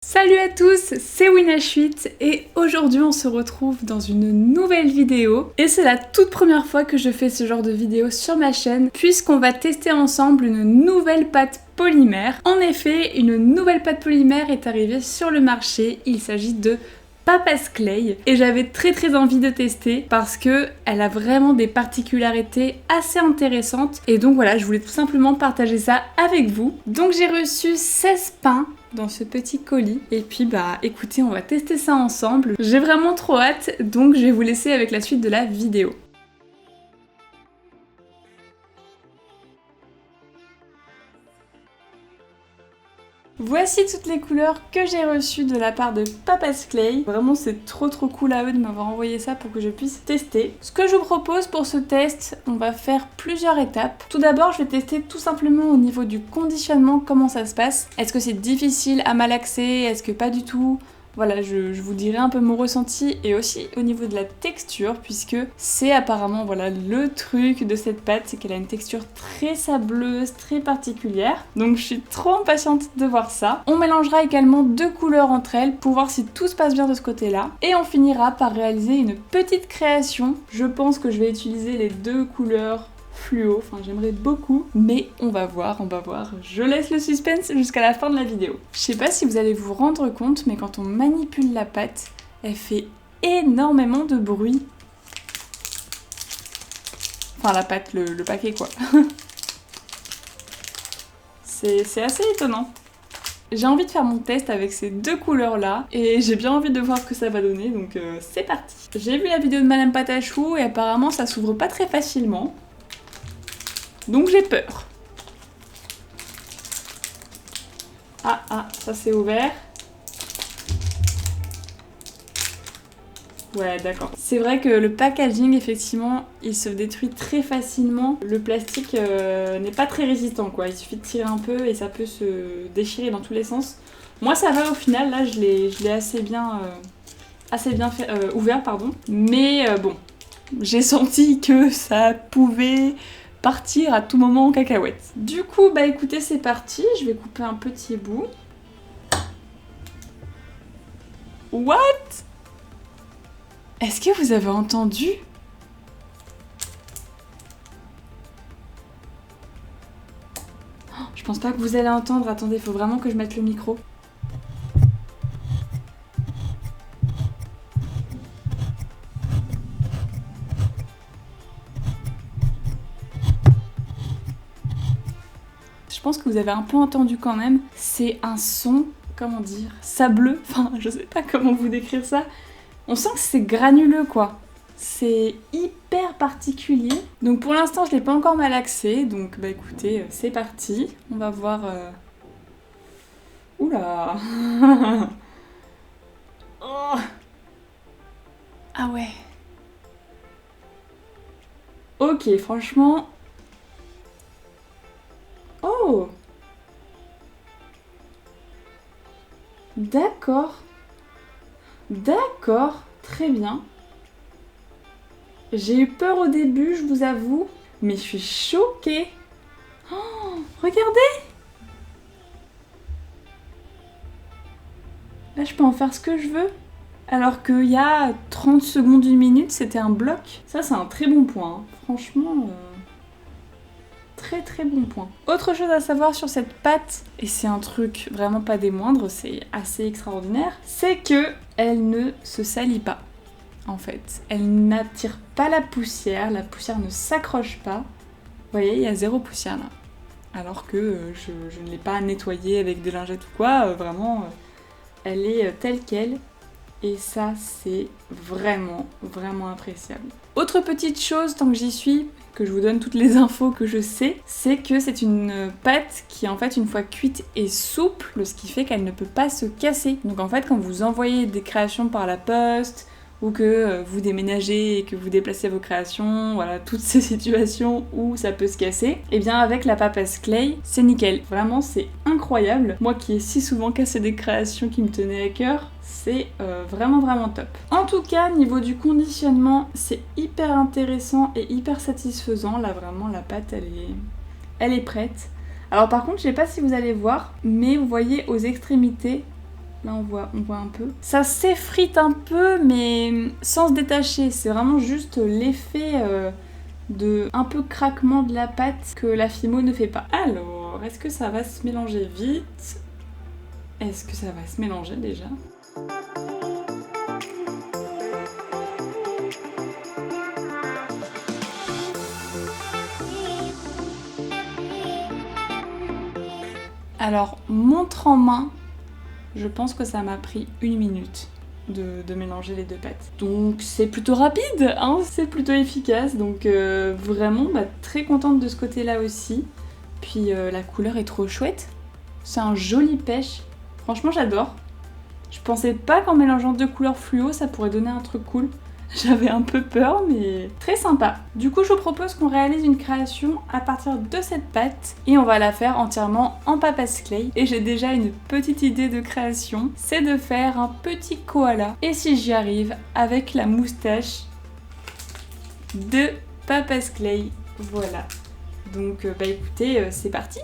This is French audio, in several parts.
Salut à tous, c'est Winach8 et aujourd'hui on se retrouve dans une nouvelle vidéo et c'est la toute première fois que je fais ce genre de vidéo sur ma chaîne puisqu'on va tester ensemble une nouvelle pâte polymère. En effet, une nouvelle pâte polymère est arrivée sur le marché, il s'agit de Papa's Clay et j'avais très envie de tester parce que elle a vraiment des particularités assez intéressantes et donc voilà, je voulais tout simplement partager ça avec vous. Donc j'ai reçu 16 pains dans ce petit colis et puis bah écoutez, on va tester ça ensemble. J'ai vraiment trop hâte, donc je vais vous laisser avec la suite de la vidéo. Voici toutes les couleurs que j'ai reçues de la part de Papa's Clay. Vraiment c'est trop cool à eux de m'avoir envoyé ça pour que je puisse tester. Ce que je vous propose pour ce test, on va faire plusieurs étapes. Tout d'abord je vais tester tout simplement au niveau du conditionnement comment ça se passe. Est-ce que c'est difficile à malaxer? Est-ce que pas du tout? Voilà, je vous dirai un peu mon ressenti et aussi au niveau de la texture puisque c'est apparemment voilà le truc de cette pâte, c'est qu'elle a une texture très sableuse, très particulière. Donc je suis trop impatiente de voir ça. On mélangera également deux couleurs entre elles pour voir si tout se passe bien de ce côté-là. Et on finira par réaliser une petite création. Je pense que je vais utiliser les deux couleurs fluo, enfin j'aimerais beaucoup, mais on va voir. Je laisse le suspense jusqu'à la fin de la vidéo. Je sais pas si vous allez vous rendre compte, mais quand on manipule la pâte, elle fait énormément de bruit. Enfin la pâte, le paquet quoi. C'est assez étonnant. J'ai envie de faire mon test avec ces deux couleurs là et j'ai bien envie de voir ce que ça va donner, donc c'est parti. J'ai vu la vidéo de Madame Patachou et apparemment ça s'ouvre pas très facilement. Donc j'ai peur. Ah, ça c'est ouvert. Ouais, d'accord. C'est vrai que le packaging, effectivement, il se détruit très facilement. Le plastique n'est pas très résistant, quoi. Il suffit de tirer un peu et ça peut se déchirer dans tous les sens. Moi, ça va au final. Là, je l'ai assez bien fait, ouvert, pardon. Mais bon, j'ai senti que ça pouvait partir à tout moment en cacahuète. Du coup, bah écoutez, c'est parti. Je vais couper un petit bout. What? Est-ce que vous avez entendu? Oh, je pense pas que vous allez entendre. Attendez, il faut vraiment que je mette le micro. Je pense que vous avez un peu entendu quand même. C'est un son, comment dire, sableux. Enfin, je sais pas comment vous décrire ça. On sent que c'est granuleux, quoi. C'est hyper particulier. Donc pour l'instant, je l'ai pas encore malaxé. Donc bah écoutez, c'est parti. On va voir... Oula. Oh. Ah ouais. Ok, franchement... Oh. D'accord. D'accord, très bien. J'ai eu peur au début, je vous avoue, mais je suis choquée. Oh, regardez! Là, je peux en faire ce que je veux. Alors qu'il y a 30 secondes, une minute, c'était un bloc. Ça, c'est un très bon point. Hein. Franchement, très bon point. Autre chose à savoir sur cette pâte, et c'est un truc vraiment pas des moindres, c'est assez extraordinaire, c'est que elle ne se salit pas. En fait, elle n'attire pas la poussière ne s'accroche pas. Vous voyez, il y a zéro poussière là. Alors que je ne l'ai pas nettoyée avec des lingettes ou quoi, vraiment, elle est telle qu'elle. Et ça, c'est vraiment appréciable. Autre petite chose, tant que j'y suis, que je vous donne toutes les infos que je sais, c'est que c'est une pâte qui en fait une fois cuite est souple, ce qui fait qu'elle ne peut pas se casser. Donc en fait quand vous envoyez des créations par la poste, ou que vous déménagez et que vous déplacez vos créations, voilà, toutes ces situations où ça peut se casser, et bien avec la Papa's Clay, c'est nickel. Vraiment, c'est incroyable. Moi qui ai si souvent cassé des créations qui me tenaient à cœur, c'est vraiment top. En tout cas, niveau du conditionnement, c'est hyper intéressant et hyper satisfaisant. Là, vraiment, la pâte, elle est prête. Alors par contre, je sais pas si vous allez voir, mais vous voyez aux extrémités, Là on voit un peu. Ça s'effrite un peu mais sans se détacher. C'est vraiment juste l'effet de un peu craquement de la pâte que la Fimo ne fait pas. Alors, est-ce que ça va se mélanger vite? Est-ce que ça va se mélanger déjà? Alors, montre en main, je pense que ça m'a pris 1 minute de mélanger les deux pâtes. Donc c'est plutôt rapide, hein, c'est plutôt efficace. Donc vraiment très contente de ce côté-là aussi. Puis la couleur est trop chouette. C'est un joli pêche. Franchement, j'adore. Je pensais pas qu'en mélangeant 2 couleurs fluo, ça pourrait donner un truc cool. J'avais un peu peur, mais très sympa. Du coup, je vous propose qu'on réalise une création à partir de cette pâte et on va la faire entièrement en papas clay. Et j'ai déjà une petite idée de création, c'est de faire un petit koala. Et si j'y arrive, avec la moustache de papas clay. Voilà. Donc, écoutez, c'est parti.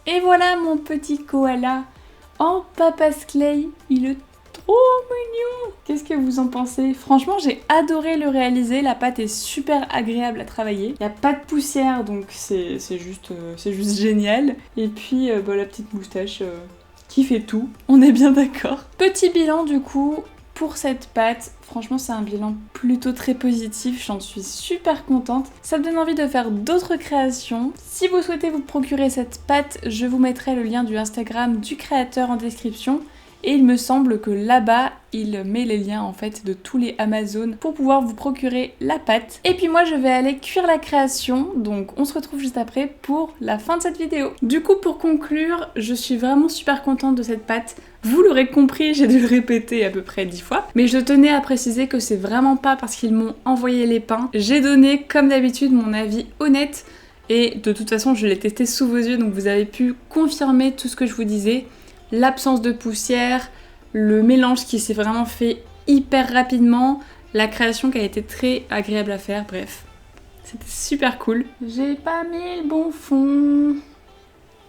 Et voilà mon petit koala en papas clay. Il est trop mignon. Qu'est-ce que vous en pensez? Franchement, j'ai adoré le réaliser. La pâte est super agréable à travailler. Il n'y a pas de poussière, donc c'est juste génial. Et puis la petite moustache qui fait tout. On est bien d'accord. Petit bilan du coup. Pour cette pâte, franchement c'est un bilan plutôt très positif, j'en suis super contente. Ça me donne envie de faire d'autres créations. Si vous souhaitez vous procurer cette pâte, je vous mettrai le lien du Instagram du créateur en description. Et il me semble que là-bas, il met les liens en fait de tous les Amazon pour pouvoir vous procurer la pâte. Et puis moi, je vais aller cuire la création, donc on se retrouve juste après pour la fin de cette vidéo. Du coup, pour conclure, je suis vraiment super contente de cette pâte. Vous l'aurez compris, j'ai dû le répéter à peu près 10 fois, mais je tenais à préciser que c'est vraiment pas parce qu'ils m'ont envoyé les pains. J'ai donné, comme d'habitude, mon avis honnête, et de toute façon, je l'ai testé sous vos yeux, donc vous avez pu confirmer tout ce que je vous disais. L'absence de poussière, le mélange qui s'est vraiment fait hyper rapidement, la création qui a été très agréable à faire, bref. C'était super cool. J'ai pas mis le bon fond.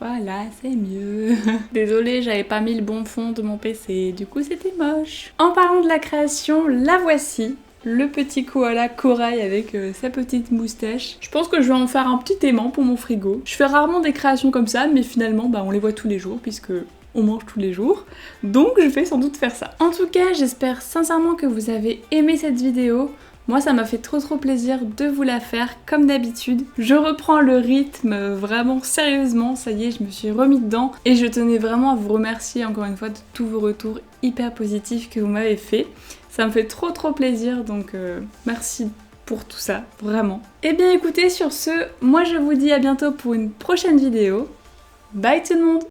Voilà, c'est mieux. Désolée, j'avais pas mis le bon fond de mon PC, du coup c'était moche. En parlant de la création, la voici. Le petit koala corail avec sa petite moustache. Je pense que je vais en faire un petit aimant pour mon frigo. Je fais rarement des créations comme ça, mais finalement on les voit tous les jours puisque on mange tous les jours. Donc je vais sans doute faire ça. En tout cas, j'espère sincèrement que vous avez aimé cette vidéo. Moi ça m'a fait trop plaisir de vous la faire comme d'habitude. Je reprends le rythme vraiment sérieusement, ça y est, je me suis remis dedans et je tenais vraiment à vous remercier encore une fois de tous vos retours hyper positifs que vous m'avez fait. Ça me fait trop plaisir, donc merci pour tout ça, vraiment. Et bien écoutez, sur ce, moi je vous dis à bientôt pour une prochaine vidéo. Bye tout le monde!